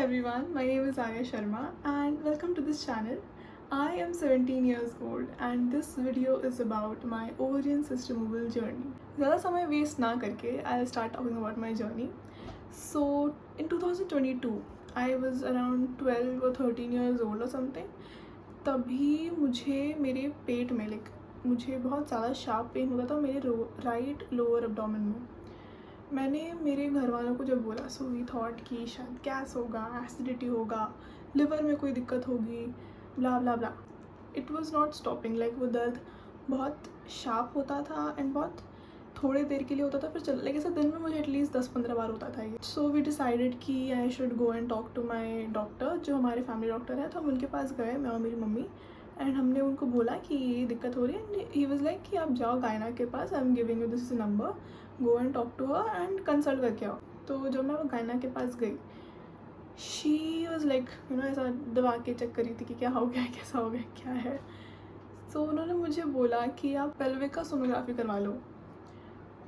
everyone, my name is Arya Sharma and welcome to this channel. I am 17 years old and this video is about my ovarian cyst removal journey. ज़्यादा समय waste ना करके I'll start talking about my journey. So in 2022, I was around 12 or 13 years old or something. तभी मुझे मेरे पेट में मुझे बहुत ज़्यादा शार्प पेन होता था मेरे राइट लोअर एब्डोमेन में. मैंने मेरे घर वालों को जब बोला सो वी थॉट कि शायद गैस होगा, एसिडिटी होगा, लिवर में कोई दिक्कत होगी, blah blah blah. It was not stopping. वो दर्द बहुत शार्प होता था एंड बहुत थोड़े देर के लिए होता था, फिर चल ऐसा दिन में मुझे एटलीस्ट 10-15 बार होता था ये. सो वी डिसाइडेड कि I should go and talk to my doctor, जो हमारे फैमिली डॉक्टर है. तो हम उनके पास गए, मैं और मेरी मम्मी, एंड हमने उनको बोला कि ये दिक्कत हो रही है. एंड ही वाज लाइक कि आप जाओ गायना के पास, I am giving you this number, go and talk to her and consult करके आओ. तो जब मैं वो गायना के पास गई, शी वॉज लाइक ऐसा दबा के चेक करी थी कि क्या हो गया, कैसा हो गया, क्या है. तो उन्होंने मुझे बोला कि आप पेल्विक का सोनोग्राफी करवा लो.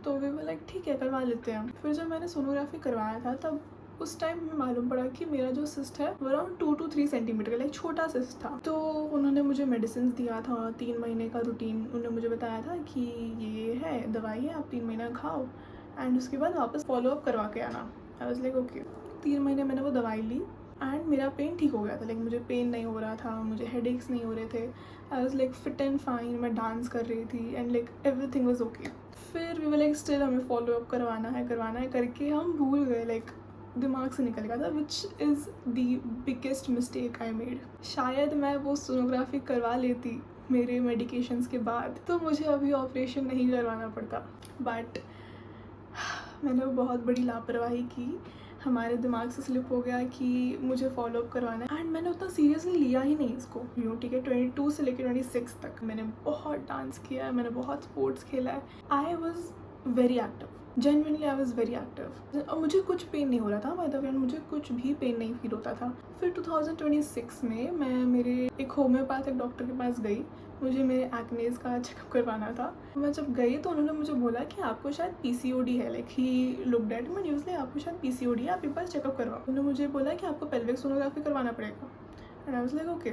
तो वे वो लाइक ठीक है, करवा लेते हैं. फिर जब मैंने सोनोग्राफी करवाया था तब उस टाइम में मालूम पड़ा कि मेरा जो सिस्ट है वो अराउंड 2 to 3 सेंटीमीटर का छोटा सिस्ट था. तो उन्होंने मुझे मेडिसिन दिया था, 3 महीने का रूटीन उन्होंने मुझे बताया था कि ये है दवाई है, आप 3 महीना खाओ एंड उसके बाद वापस फॉलोअप करवा के आना. आई वाज लाइक ओके. 3 महीने मैंने वो दवाई ली एंड मेरा पेन ठीक हो गया था. मुझे पेन नहीं हो रहा था, मुझे हेडेक्स नहीं हो रहे थे. I was fit and fine, मैं डांस कर रही थी एंड एवरीथिंग वाज ओके. फिर वी वर स्टिल हमें फॉलोअप करवाना है करके हम भूल गए, दिमाग से निकल गया था, which is the biggest mistake I made. शायद मैं वो सोनोग्राफी करवा लेती मेरे मेडिकेशंस के बाद तो मुझे अभी ऑपरेशन नहीं करवाना पड़ता. बट मैंने वो बहुत बड़ी लापरवाही की. हमारे दिमाग से स्लिप हो गया कि मुझे फॉलोअप करवाना है एंड मैंने उतना सीरियसली लिया ही नहीं इसको. ठीक है, 22 से लेकर 26 तक मैंने बहुत डांस किया है, मैंने बहुत स्पोर्ट्स खेला है. I was very active, genuinely I was very active. और मुझे कुछ पेन नहीं हो रहा था, बाय द वे, मुझे कुछ भी पेन नहीं फील होता था. फिर 2026 में मैं मेरे एक होम्योपैथिक डॉक्टर के पास गई. मुझे मेरे एक्नेस का चेकअप करवाना था. मैं जब गई तो उन्होंने मुझे बोला कि आपको शायद PCOD है. He looked at me, usually आपको शायद PCOD है, आप एक बार चेकअप करवाओ. उन्होंने मुझे बोला कि आपको पेल्विक सोनोग्राफी करवाना पड़ेगा. And I was like okay.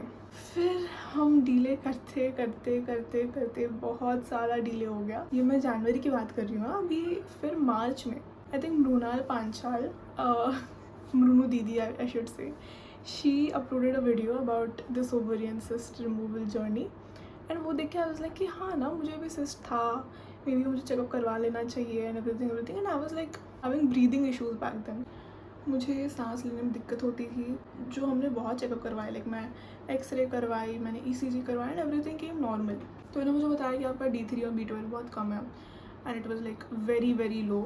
फिर हम डिले करते करते करते करते बहुत सारा डिले हो गया. ये मैं जनवरी की बात कर रही हूँ अभी. फिर मार्च में आई थिंक मृणाल पांचाल, मृणु दीदी I should say, she uploaded a video about this ovarian cyst removal journey. And वो देख के आई वाज लाइक कि हाँ ना, मुझे भी सिस्ट था, मे बी मुझे चेकअप करवा लेना चाहिए and everything. And I was like having breathing issues back then. मुझे सांस लेने में दिक्कत होती थी, जो हमने बहुत चेकअप करवाए. मैं एक्सरे करवाई, मैंने ECG करवाया एंड एवरीथिंग केम नॉर्मल. तो इन्होंने मुझे बताया कि आपका D3 और B12 बहुत कम है and it was very very low.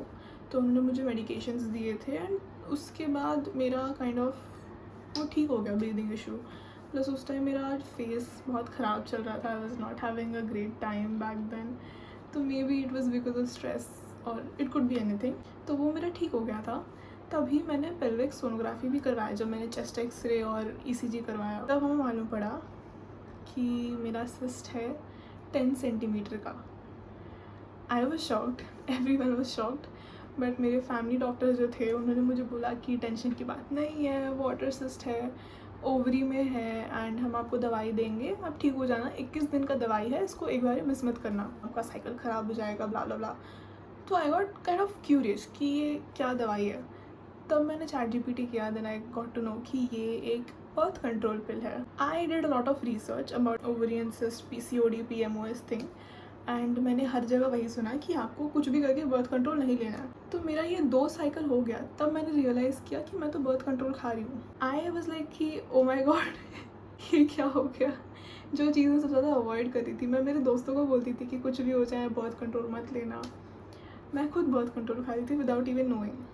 तो उन्होंने मुझे मेडिकेशंस दिए थे एंड उसके बाद मेरा काइंड ऑफ वो ठीक हो गया, ब्रीदिंग इशू. प्लस उस टाइम मेरा फेस बहुत ख़राब चल रहा था. I was not having a great time back then. तो maybe it was because of stress और इट कुड बी एनीथिंग. तो वो मेरा ठीक हो गया था. तभी मैंने पेल्विक सोनोग्राफी भी करवाया. जब मैंने चेस्ट एक्सरे और ECG करवाया तब हमें मालूम पड़ा कि मेरा सिस्ट है 10 सेंटीमीटर का. I was shocked, every one was shocked. But मेरे फैमिली डॉक्टर जो थे उन्होंने मुझे बोला कि टेंशन की बात नहीं है, वाटर सिस्ट है, ओवरी में है एंड हम आपको दवाई देंगे, आप ठीक हो जाना. 21 दिन का दवाई है, इसको एक बार मिस मत करना, आपका साइकिल ख़राब हो जाएगा, ब्ला ब्ला ब्ला. तो I got kind of curious कि ये क्या दवाई है. तब मैंने ChatGPT किया. Then I got to know कि ये एक बर्थ कंट्रोल पिल है. I did a lot of research about ovarian cyst, PCOD, PMOS thing and मैंने हर जगह वही सुना कि आपको कुछ भी करके बर्थ कंट्रोल नहीं लेना है. तो मेरा ये 2 साइकिल हो गया. तब मैंने रियलाइज़ किया कि मैं तो बर्थ कंट्रोल खा रही हूँ. आई वॉज लाइक कि ओ माई गॉड ये क्या हो गया. जो चीज़ें सबसे ज़्यादा अवॉइड कर रही थी, मैं मेरे दोस्तों को बोलती थी कि कुछ भी हो जाए बर्थ कंट्रोल मत लेना. मैं खुद बर्थ कंट्रोल खा रही थी विदाउट इवन नोइंग.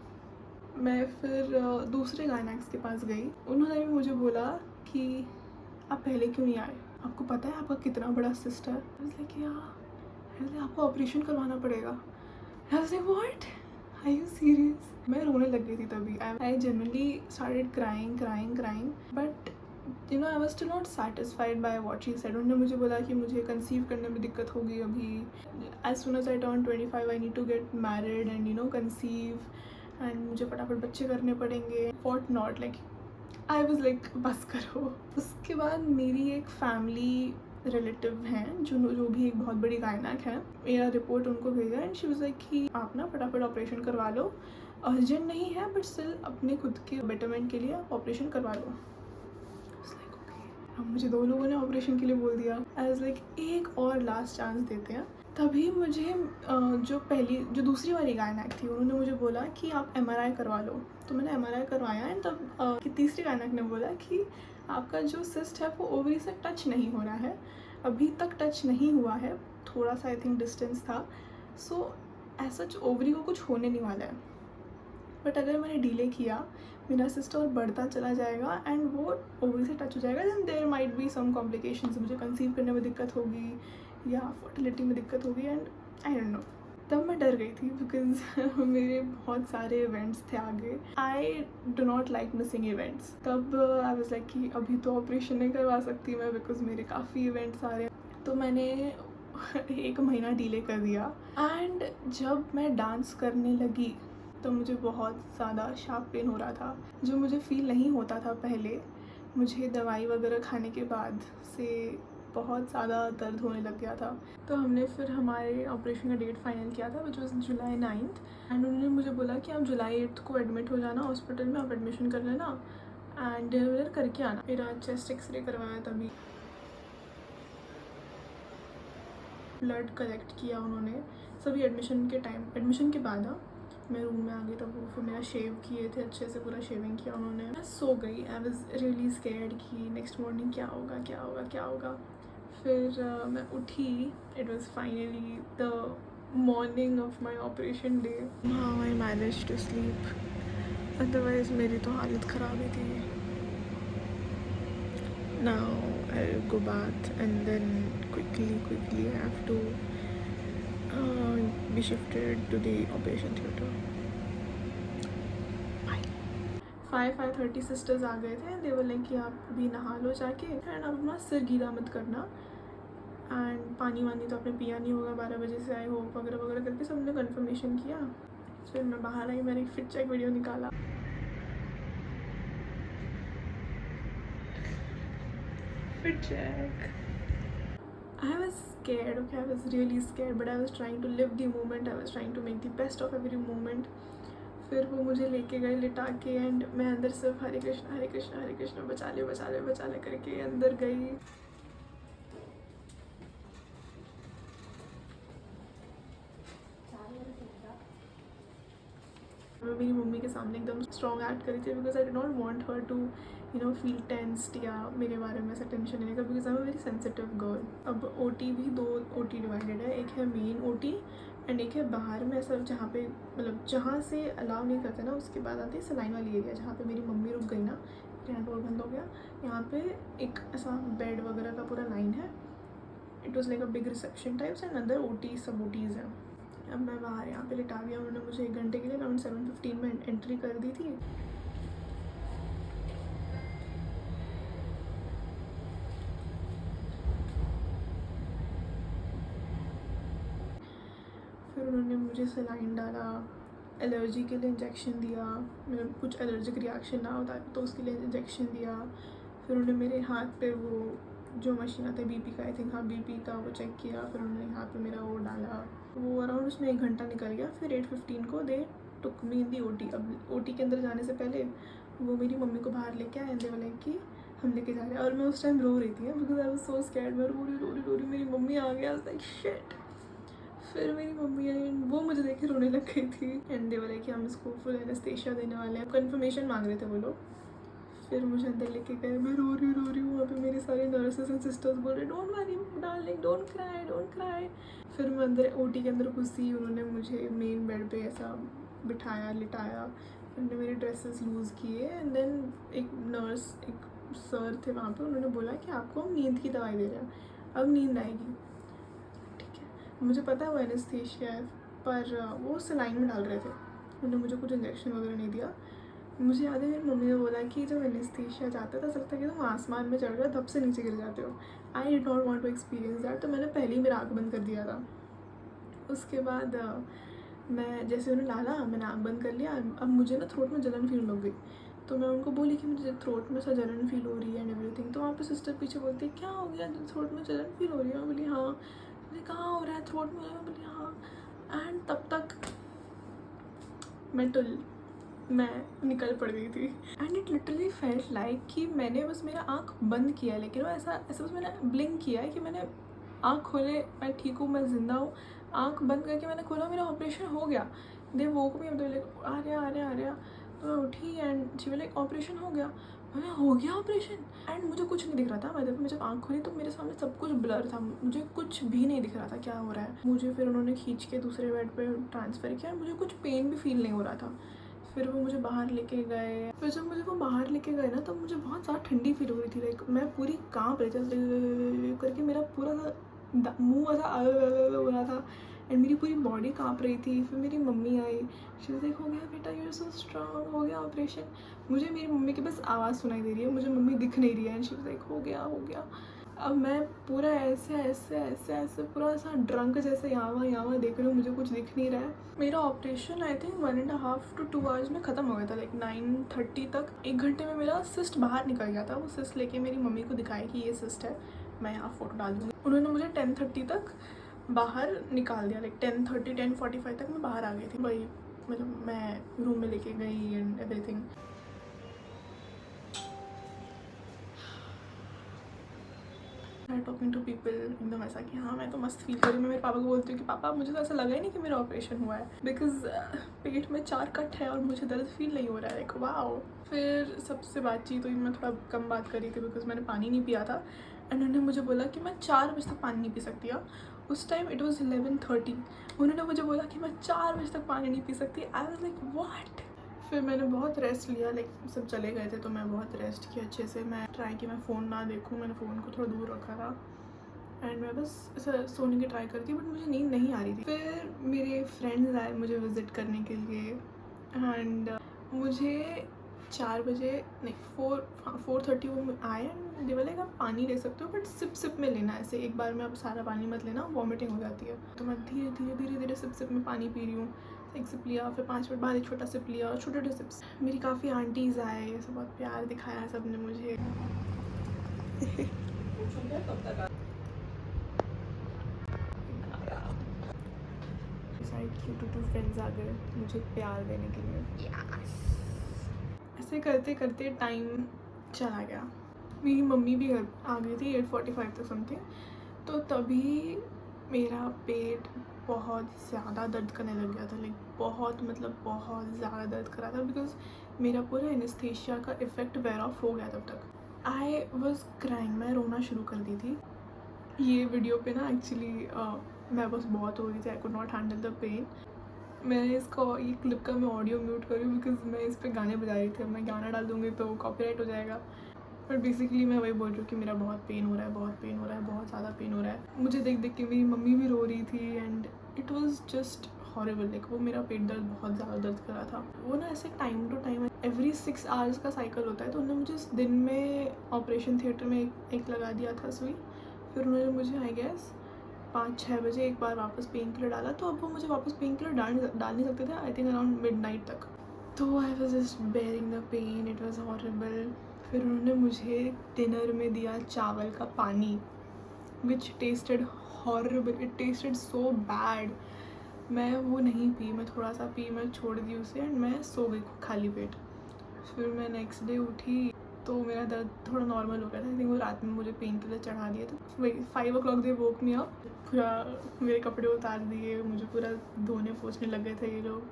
मैं फिर दूसरे गायनेक्स के पास गई. उन्होंने भी मुझे बोला कि आप पहले क्यों नहीं आए, आपको पता है आपका कितना बड़ा सिस्ट है. आपको ऑपरेशन करवाना पड़ेगा. What, are you serious. मैं रोने लग गई थी तभी. I genuinely started crying. But I was still not satisfied by what she said. उन्होंने मुझे बोला कि मुझे कंसीव करने में दिक्कत होगी अभी. As soon as I turn 25 I need to get married and conceive and मुझे फटाफट बच्चे करने पड़ेंगे. What not. I was like बस करो। उसके बाद मेरी एक फैमिली रिलेटिव हैं जो भी एक बहुत बड़ी गायनक है, मेरा रिपोर्ट उनको भेजा एंड शी वाज लाइक कि आप ना फटाफट ऑपरेशन करवा लो, अर्जेंट नहीं है बट स्टिल अपने खुद के बेटरमेंट के लिए आप ऑपरेशन करवा लो। अब मुझे 2 लोगों ने ऑपरेशन के लिए बोल दिया। आई वाज लाइक एक और लास्ट चांस देते हैं। तभी मुझे जो दूसरी वाली गायनक थी उन्होंने मुझे बोला कि आप MRI करवा लो। तो मैंने MRI करवाया एंड तब कि तीसरी गायनक ने बोला कि आपका जो सिस्ट है वो ओवरी से टच नहीं हो रहा है, अभी तक टच नहीं हुआ है, थोड़ा सा आई थिंक डिस्टेंस था, सो ऐसा ओवरी को कुछ होने नहीं वाला है, बट अगर मैंने डिले किया मेरा सिस्ट और बढ़ता चला जाएगा एंड वो ओवरी से टच हो जाएगा, then there might be some complications, मुझे कंसीव करने में दिक्कत होगी या फर्टिलिटी में दिक्कत होगी एंड आई डोंट नो। तब मैं डर गई थी बिकॉज मेरे बहुत सारे इवेंट्स थे आगे, I do not like missing events. तब आई वाज लाइक कि अभी तो ऑपरेशन नहीं करवा सकती मैं बिकॉज मेरे काफ़ी इवेंट्स आ रहे हैं। तो मैंने 1 महीना डिले कर दिया एंड जब मैं डांस करने लगी तो मुझे बहुत ज़्यादा शार्प पेन हो रहा था, जो मुझे फील नहीं होता था पहले। मुझे दवाई वगैरह खाने के बाद से बहुत ज़्यादा दर्द होने लग गया था। तो हमने फिर हमारे ऑपरेशन का डेट फाइनल किया था which was July 9th and उन्होंने मुझे बोला कि आप जुलाई 8th को एडमिट हो जाना हॉस्पिटल में, आप एडमिशन कर लेना एंड डिनर करके आना। मेरा चेस्ट एक्सरे करवाया, तभी ब्लड कलेक्ट किया उन्होंने सभी एडमिशन के बाद। मैं रूम में आ गई तब वो फिर मेरा शेव किए थे, अच्छे से पूरा शेविंग किया उन्होंने। मैं सो गई, आई वाज रियली स्कैर्ड कि नेक्स्ट मॉर्निंग क्या होगा। फिर मैं उठी, it was finally the morning of my operation day. How I manage to sleep, otherwise मेरी तो हालत ख़राब ही थी। Now I go bath and then quickly I have to be shifted to the operation theatre. 5:30 sisters आ गए थे, दे were like कि आप अभी नहा लो जाके एंड आप अपना सिर गीला मत करना एंड पानी वानी तो आपने पिया नहीं होगा, 12 बजे से आए हो वगैरह करके सबने कंफर्मेशन किया। फिर मैं बाहर आई, मैंने एक फिट चेक वीडियो निकाला। Fit check, I was scared, okay, I was really scared, but I was trying to live the moment, I was trying to make the best of every moment. फिर वो मुझे लेके गए लिटा के and मैं अंदर सिर्फ हरे कृष्णा बचा ले करके अंदर गई। मैं मेरी मम्मी के सामने एकदम स्ट्रॉन्ग एक्ट करी थी because I did not want her to feel tensed या मेरे बारे में ऐसा टेंशन लेने का, because I am a very sensitive girl. अब OT भी 2 OT डिवाइडेड है, एक है मेन OT एंड एक है बाहर में ऐसा जहाँ पे मतलब जहाँ से अलाउ नहीं करते ना, उसके बाद आती है सलाइन वाली एरिया जहाँ पे मेरी मम्मी रुक गई ना, हैंड डोर बंद हो गया, यहाँ पे एक ऐसा बेड वगैरह का पूरा लाइन है। It was like a big reception types and अंदर OT सब OTs हैं। अब मैं बाहर यहाँ पे लिटा दिया उन्होंने मुझे 1 घंटे के लिए, अराउंड 7:15 में एंट्री कर दी थी। फिर उन्होंने मुझे सलाइन डाला, एलर्जी के लिए इंजेक्शन दिया, मतलब कुछ एलर्जिक रिएक्शन ना होता तो उसके लिए इंजेक्शन दिया। फिर उन्होंने मेरे हाथ पे वो जो मशीन आता है BP का, आई थिंक हाँ BP का, वो चेक किया। फिर उन्होंने यहाँ पे मेरा वो डाला, वो अराउंड उसमें 1 घंटा निकल गया। फिर 8:15 को दे टुक मी इन दी OT। अब OT के अंदर जाने से पहले वो मेरी मम्मी को बाहर लेके आए, दे वाले कि हम लेके जा रहे हैं, और मैं उस टाइम रो रही थी because I was so scared. मैं रो रही मेरी मम्मी आ गया, लाइक शिट। फिर मेरी मम्मी आई एंड वो मुझे देख के रोने लग गई थी एंड दे वाले कि हम इसको फुल एनेस्थीसिया देने वाले हैं, कंफर्मेशन मांग रहे थे वो लोग। फिर मुझे अंदर लेके गए, मैं रो रही हूँ। वहाँ पे मेरे सारे नर्सेस एंड सिस्टर्स बोल रहे don't worry darling, don't cry. फिर मैं अंदर OT के अंदर घुसी, उन्होंने मुझे मेन बेड पे ऐसा बिठाया, लिटाया, उन्होंने मेरे ड्रेसेस लूज़ किए एंड देन एक नर्स, एक सर थे वहाँ पे, उन्होंने बोला कि आपको हम नींद की दवाई दे रहे हैं, अब नींद आएगी। ठीक है, मुझे पता है वो एनेस्थीसिया है, पर वो सलाइन में डाल रहे थे, उन्होंने मुझे कुछ इंजेक्शन वगैरह नहीं दिया। मुझे याद है मेरी मम्मी ने बोला कि जब एनेस्थीसिया जाता है तो ऐसा लगता है कि तुम आसमान में चढ़ कर धप से नीचे गिर जाते हो। I did not want to experience that, तो मैंने पहले ही मेरा आँख बंद कर दिया था। उसके बाद मैं जैसे उन्हें डाला, मैंने आँख बंद कर लिया। अब मुझे ना थ्रोट में जलन फील हो गई, तो मैं उनको बोली कि मुझे थ्रोट में सा जलन फील हो रही है एंड एवरीथिंग। तो वहाँ पे सिस्टर पीछे बोलती है क्या हो गया, थ्रोट में जलन फील हो रही है? मैं बोली हाँ। मुझे कहाँ हो रहा है, थ्रोट में हो रहा है? मैं बोली हाँ। एंड तब तक मैं निकल पड़ गई थी and it literally felt like कि मैंने बस मेरा आँख बंद किया है, लेकिन वो ऐसा ऐसा बस मैंने ब्लिंक किया है कि मैंने आँख खोले, मैं ठीक हूँ, मैं जिंदा हूँ। आँख बंद करके मैंने खोला, मेरा ऑपरेशन हो गया। दे वोक मी अप, दे लाइक आ रहा। तो मैं उठी and she was like operation हो गया। मैंने हो गया ऑपरेशन एंड मुझे कुछ नहीं दिख रहा था। मैं जब आँख खोली तो मेरे सामने सब कुछ ब्लर था, मुझे कुछ भी नहीं दिख रहा था क्या हो रहा है। मुझे फिर उन्होंने खींच के दूसरे बेड पे ट्रांसफ़र किया, मुझे कुछ पेन भी फील नहीं हो रहा था। फिर वो मुझे बाहर लेके गए। फिर जब मुझे वो बाहर लेके गए ना, तब मुझे बहुत ज़्यादा ठंडी फील हो रही थी। लाइक मैं पूरी काँप रही थी करके, मेरा पूरा मुँह ऐसा हो रहा था एंड मेरी पूरी बॉडी काँप रही थी। फिर मेरी mummy I, she was like हो गया बेटा, यू आर सो स्ट्रांग, हो गया ऑपरेशन। मुझे मेरी मम्मी की बस आवाज़ सुनाई दे रही है, मुझे मम्मी दिख नहीं रही है एंड शी वाज लाइक हो गया। अब मैं पूरा ऐसे पूरा ऐसा ड्रंक जैसे यहाँ वहाँ देख रही हूँ, मुझे कुछ दिख नहीं रहा है। मेरा operation I think 1.5 to 2 hours में ख़त्म हो गया था। लाइक 9:30 तक, 1 घंटे में मेरा सिस्ट बाहर निकल गया था। वो सिस्ट लेके मेरी मम्मी को दिखाया कि ये सिस्ट है, मैं यहाँ फ़ोटो डाल दूँगी। उन्होंने मुझे 10:30 तक बाहर निकाल दिया। लाइक 10:30 10:45 तक मैं बाहर आ गई थी। वही मतलब मैं रूम में लेके गई and everything. Talking to people एकदम ऐसा कि हाँ मैं तो मस्त फील कर रही हूँ। मैं मेरे पापा को बोलती हूँ कि पापा मुझे तो ऐसा लगा ही नहीं कि मेरा ऑपरेशन हुआ है, बिकॉज पेट में 4 कट है और मुझे दर्द फील नहीं हो रहा है। Like wow. फिर सबसे बातचीत हुई, मैं थोड़ा कम बात कर रही थी बिकॉज मैंने पानी नहीं पिया था एंड उन्होंने मुझे बोला कि मैं 4 बजे तक पानी नहीं पी सकती। उस टाइम इट वॉज 11:30। उन्होंने मुझे बोला कि मैं 4 बजे तक पानी नहीं पी सकती। आई वॉज लाइक व्हाट। फिर मैंने बहुत रेस्ट लिया। लाइक सब चले गए थे तो मैं बहुत रेस्ट किया अच्छे से। मैं ट्राई की मैं फ़ोन ना देखूँ, मैंने फ़ोन को थोड़ा दूर रखा था एंड मैं बस ऐसा सोने की ट्राई करती, बट मुझे नींद नहीं आ रही थी। फिर मेरे फ्रेंड्स आए मुझे विज़िट करने के लिए एंड मुझे 4 बजे नहीं 4:30 वो आए एंड दे बोले लाइक आप पानी ले सकते हो बट सिप में लेना, ऐसे एक बार में आप सारा पानी मत लेना, वॉमिटिंग हो जाती है। तो मैं धीरे सिप में पानी पी रही हूँ। एक सिप लिया, फिर 5 मिनट बाद एक छोटा सिप लिया, और छोटे सिप्स। मेरी काफ़ी आंटीज़ आए, ये सब बहुत प्यार दिखाया सब ने मुझे। टू फ्रेंड्स आ गए मुझे प्यार देने के लिए। ऐसे करते करते टाइम चला गया। मेरी मम्मी भी घर आ गई थी 8:45 तक समथिंग। तो तभी मेरा पेट बहुत ज़्यादा दर्द करने लग गया था। लाइक बहुत ज़्यादा दर्द कर रहा था बिकॉज मेरा पूरा एनेस्थीसिया का इफ़ेक्ट वेयर ऑफ हो गया तब तक। आई वॉज क्राइंग, मैं रोना शुरू कर दी थी। ये वीडियो पे ना एक्चुअली मैं बस बहुत हो रही थी, I could not handle the pain. मैं इसको ये क्लिप का मैं ऑडियो म्यूट कर रही हूँ बिकॉज मैं इस पर गाने बजा रही थी। मैं गाना डाल दूँगी तो कॉपीराइट हो जाएगा। बट बेसिकली मैं वही बोल रही हूँ कि मेरा बहुत पेन हो रहा है, बहुत ज़्यादा पेन हो रहा है। मुझे देख के मेरी मम्मी भी रो रही थी and it was just horrible. Like वो मेरा पेट दर्द बहुत ज़्यादा दर्द कर रहा था। वो ना ऐसे time to time every 6 hours का साइकिल होता है। तो उन्होंने मुझे दिन में ऑपरेशन थिएटर में एक लगा दिया था सुई। फिर उन्होंने मुझे आई गेस 5-6 बजे एक बार वापस पेन किलर डाला। तो अब वो मुझे वापस पेन किलर डाल नहीं सकते थे आई थिंक अराउंड मिडनाइट तक। तो I was just bearing the pain, it was horrible. फिर उन्होंने मुझे डिनर में दिया चावल का पानी which tasted horrible, it tasted so bad. मैं वो नहीं पी, मैं थोड़ा सा पी, मैं छोड़ दी उसे एंड मैं सो गई खाली पेट। फिर मैं नेक्स्ट डे उठी तो मेरा दर्द थोड़ा नॉर्मल हो गया था। आई थिंक वो रात में मुझे पेन किलर चढ़ा दिया था। वही 5 o'clock दे वोक मी अप। पूरा मेरे कपड़े उतार दिए, मुझे पूरा धोने पोछने लग गए थे ये लोग,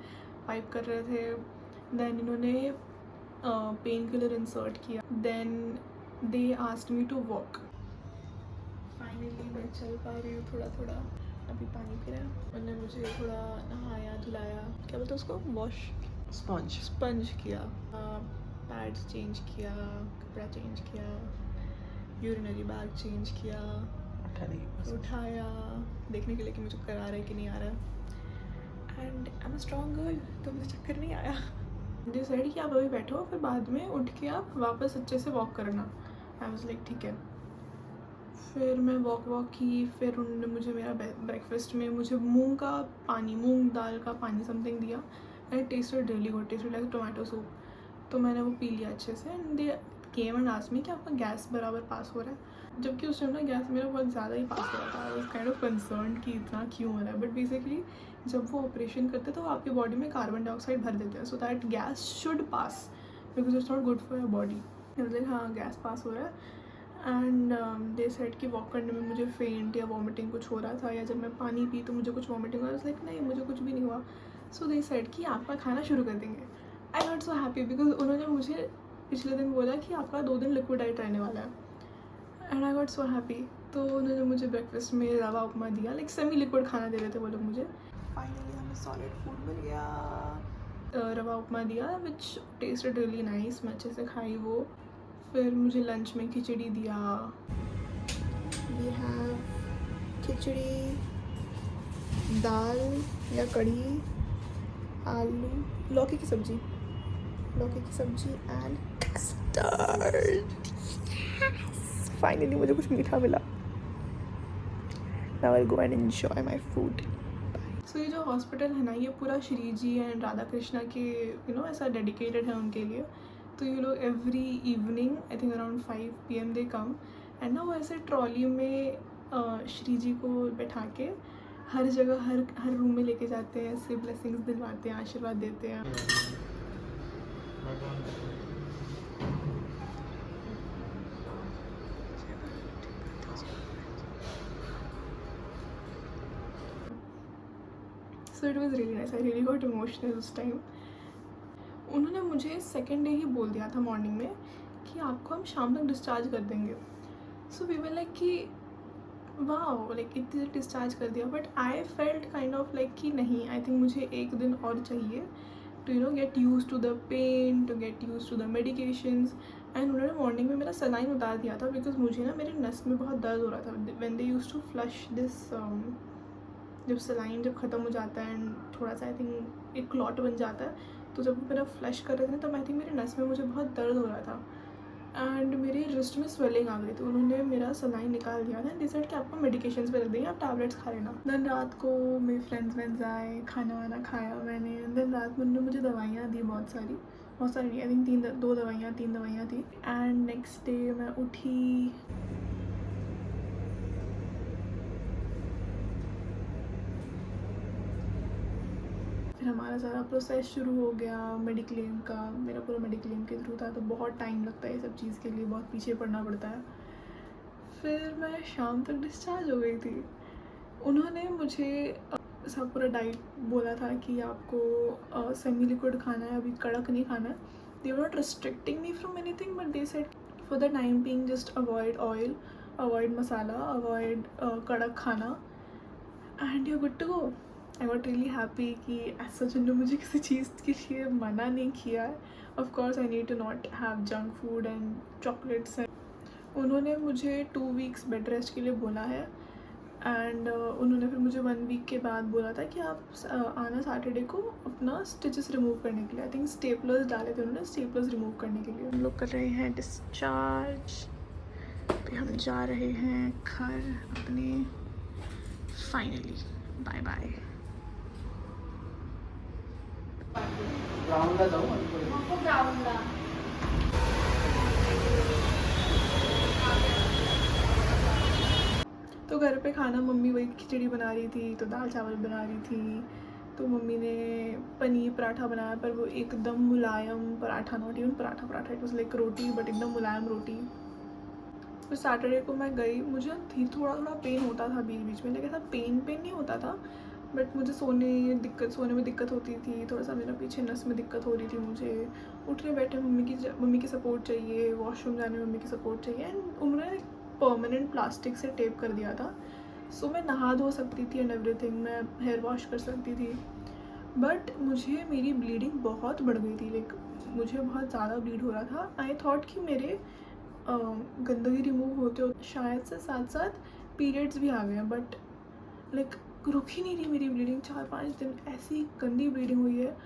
पाइप कर रहे थे। देन इन्होंने पेन किलर इंसर्ट किया। Then they asked me to walk. Finally मैं चल पा रही हूँ थोड़ा थोड़ा। अभी पानी पी रहा है। उन्होंने मुझे थोड़ा नहाया धुलाया, क्या बोलते उसको, वॉश, स्पंज किया, पैड्स चेंज किया, कपड़ा चेंज किया, यूरिनरी बैग चेंज किया, उठाया देखने के लिए कि मुझे करा रहा है कि नहीं आ रहा। And I am a strong girl, तो मुझे चक्कर नहीं आया। डिसाइड कि आप अभी बैठो, फिर बाद में उठ के आप वापस अच्छे से वॉक करना। आई वाज लाइक ठीक है। फिर मैं वॉक की। फिर उन्होंने मुझे मेरा ब्रेकफास्ट में मुझे मूंग दाल का पानी समथिंग दिया and tested really good, tested like tomato soup. तो मैंने वो पी लिया अच्छे से and they came and asked me कि आपका गैस बराबर पास हो रहा है, जबकि उस टाइम ना गैस मेरा बहुत ज़्यादा ही पास हो रहा था। I was kind of concern कि इतना क्यों हो रहा है, बट बेसिकली जब वो ऑपरेशन करते तो वो आपकी बॉडी में कार्बन डाइऑक्साइड भर देते हैं so that gas should pass because it's not good for your body. Like हाँ गैस पास हो रहा है एंड दे सेड कि वॉक करने में मुझे फेंट या वॉमिटिंग कुछ हो रहा था, या जब मैं पानी पी तो मुझे कुछ वॉमिटिंग हो रहा था। लाइक नहीं, मुझे कुछ भी नहीं हुआ। सो दे सेड कि आपका खाना शुरू कर देंगे। आई नॉट सो हैप्पी बिकॉज उन्होंने मुझे पिछले दिन बोला कि आपका 2 दिन लिक्विड डाइट रहने वाला है and I got so happy. तो उन्होंने मुझे ब्रेकफास्ट में रवा उपमा दिया, लाइक सेमी लिक्विड खाना दे रहे थे वो लोग मुझे। फाइनली हमें सॉलिड फूड मिल गया। रवा उपमा दिया विच टेस्टेड रियली नाइस, मैं अच्छे से खाई वो। फिर मुझे लंच में खिचड़ी दिया। वी हैव खिचड़ी, दाल या कढ़ी, आलू, लौकी की सब्जी एंड कस्टर्ड। फाइनली मुझे कुछ मीठा मिला। Now I go and enjoy my food. So ये जो हॉस्पिटल है ना, ये पूरा श्री जी एंड राधा कृष्णा के ऐसा डेडिकेटेड है उनके लिए। तो ये लोग every evening I think around 5 PM they come and ना वो ऐसे ट्रॉली में श्री जी को बैठा के हर जगह हर रूम में लेके जाते हैं, ऐसे ब्लेसिंग्स दिलवाते हैं, आशीर्वाद देते हैं। So it was really nice, I really got emotional उस टाइम। उन्होंने मुझे सेकेंड डे ही बोल दिया था मॉर्निंग में कि आपको हम शाम तक डिस्चार्ज कर देंगे। सो वी वर लाइक कि वाह, लाइक इतनी डिस्चार्ज कर दिया। But I felt kind of like कि नहीं, आई थिंक मुझे 1 दिन और चाहिए to get use to the pain, to get use to the medications. And उन्होंने मॉर्निंग में मेरा सलाइन उतार दिया था बिकॉज मुझे ना मेरे नस में बहुत दर्द हो रहा था when they use to flush this. जब सलाइन जब ख़त्म हो जाता है एंड थोड़ा सा आई थिंक एक क्लॉट बन जाता है, तो जब मेरा फ्लश कर रहे थे तब आई थिंक मेरे नस में मुझे बहुत दर्द हो रहा था एंड मेरे रिस्ट में स्वेलिंग आ गई। तो उन्होंने मेरा सलाइन निकाल दिया था, डिसाइड कि आपको मेडिकेशंस पे रख देंगे, आप टैबलेट्स खा लेना। देन रात को मेरे फ्रेंड्स आए, खाना वाना खाया मैंने। देन रात में उन्होंने मुझे दवाइयाँ दी, बहुत सारी नहीं, आई थिंक 3 दवाइयाँ थी। एंड नेक्स्ट डे मैं उठी, फिर हमारा सारा प्रोसेस शुरू हो गया मेडिक्लेम का। मेरा पूरा मेडिक्लेम के थ्रू था, तो बहुत टाइम लगता है ये सब चीज़ के लिए, बहुत पीछे पड़ना पड़ता है। फिर मैं शाम तक डिस्चार्ज हो गई थी। उन्होंने मुझे सब पूरा डाइट बोला था कि आपको सेमी लिक्विड खाना है, अभी कड़क नहीं खाना है। They were not restricting me from anything but they said for the time being just avoid oil, avoid masala, avoid कड़क खाना and you good to go. I was really happy कि ऐसा जिन्होंने मुझे किसी चीज़ के लिए मना नहीं किया है। Of course I need to not have junk food and chocolates. उन्होंने मुझे 2 वीक्स बेड रेस्ट के लिए बोला है एंड उन्होंने फिर मुझे 1 वीक के बाद बोला था कि आप आना सैटरडे को अपना स्टिचेस रिमूव करने के लिए। आई थिंक स्टेपलर्स डाले थे उन्होंने, स्टेपलर्स रिमूव करने के लिए। हम लोग कर रहे हैं डिस्चार्ज, फिर हम जा रहे हैं घर अपने। Finally bye bye. ग्राउंडला जाऊ आणि ग्राउंडला तो घर पे खाना मम्मी वही खिचड़ी बना रही थी, तो दाल चावल बना रही थी। तो मम्मी ने पनीर पराठा बनाया, पर वो एकदम मुलायम paratha, not even paratha, it was like roti but एकदम मुलायम रोटी। फिर सैटरडे को मैं गई, मुझे थोड़ा पेन होता था बीच बीच में, लेकिन ऐसा पेन नहीं होता था, बट मुझे सोने में दिक्कत होती थी, थोड़ा सा मेरा पीछे नस में दिक्कत हो रही थी। मुझे उठने बैठे मम्मी की सपोर्ट चाहिए, वॉशरूम जाने में मम्मी की सपोर्ट चाहिए। एंड उन्होंने परमानेंट प्लास्टिक से टेप कर दिया था, सो मैं नहा धो सकती थी एंड एवरीथिंग, मैं हेयर वॉश कर सकती थी। बट मुझे मेरी ब्लीडिंग बहुत बढ़ गई थी, लाइक मुझे बहुत ज़्यादा ब्लीड हो रहा था। आई थॉट कि मेरे गंदगी रिमूव होते हो शायद से साथ साथ पीरियड्स भी आ गए हैं, बट लाइक रुक ही नहीं रही मेरी ब्लीडिंग। 4-5 दिन ऐसी गंदी ब्लीडिंग हुई है।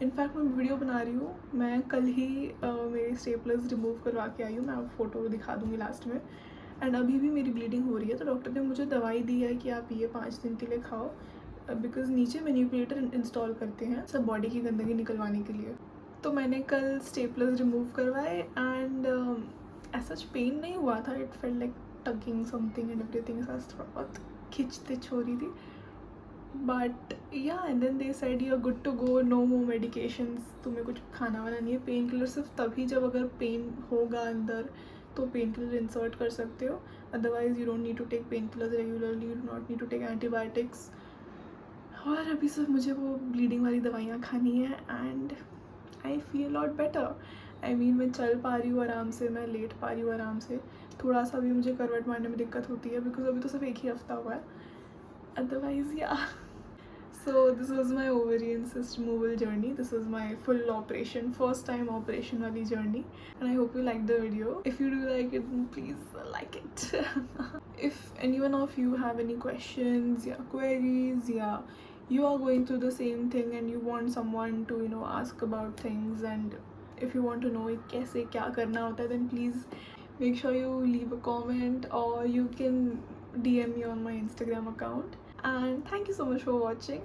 इनफैक्ट मैं वीडियो बना रही हूँ, मैं कल ही मेरे स्टेपलर्स रिमूव करवा के आई हूँ, मैं फ़ोटो दिखा दूँगी लास्ट में। एंड अभी भी मेरी ब्लीडिंग हो रही है, तो डॉक्टर ने मुझे दवाई दी है कि आप ये 5 दिन के लिए खाओ, बिकॉज़ नीचे मैनिपुलेटर इंस्टॉल करते हैं सब बॉडी की गंदगी निकलवाने के लिए। तो मैंने कल स्टेपलर्स रिमूव करवाए एंड ऐसा पेन नहीं हुआ था. It felt like tugging something and everything. थोड़ा बहुत खिंच तिच हो रही थी. But yeah and then they said you are good to go, no more medications. तुम्हें कुछ खाना वाना नहीं है. पेन किलर सिर्फ तभी जब अगर पेन होगा अंदर तो पेन किलर इंसर्ट कर सकते हो. Otherwise you don't need to take painkillers regularly. You do not need to take antibiotics. और अभी सिर्फ मुझे वो ब्लीडिंग वाली दवाइयाँ खानी है and I feel lot better. I mean मैं चल पा रही हूँ आराम से, मैं लेट पा रही हूँ आराम से. थोड़ा सा भी मुझे करवट मारने में दिक्कत होती है बिकॉज अभी तो सिर्फ एक ही हफ्ता हुआ है. अदरवाइज या. So this was my ovarian cyst removal journey. This was my full operation, first time operation wali journey, and I hope you liked the video. If you do like it, then please like it. If anyone of you have any questions, yeah, queries, yeah, you are going through the same thing and you want someone to ask about things, and if you want to know कैसे क्या करना होता है, then please make sure you leave a comment or you can DM me on my Instagram account. And thank you so much for watching.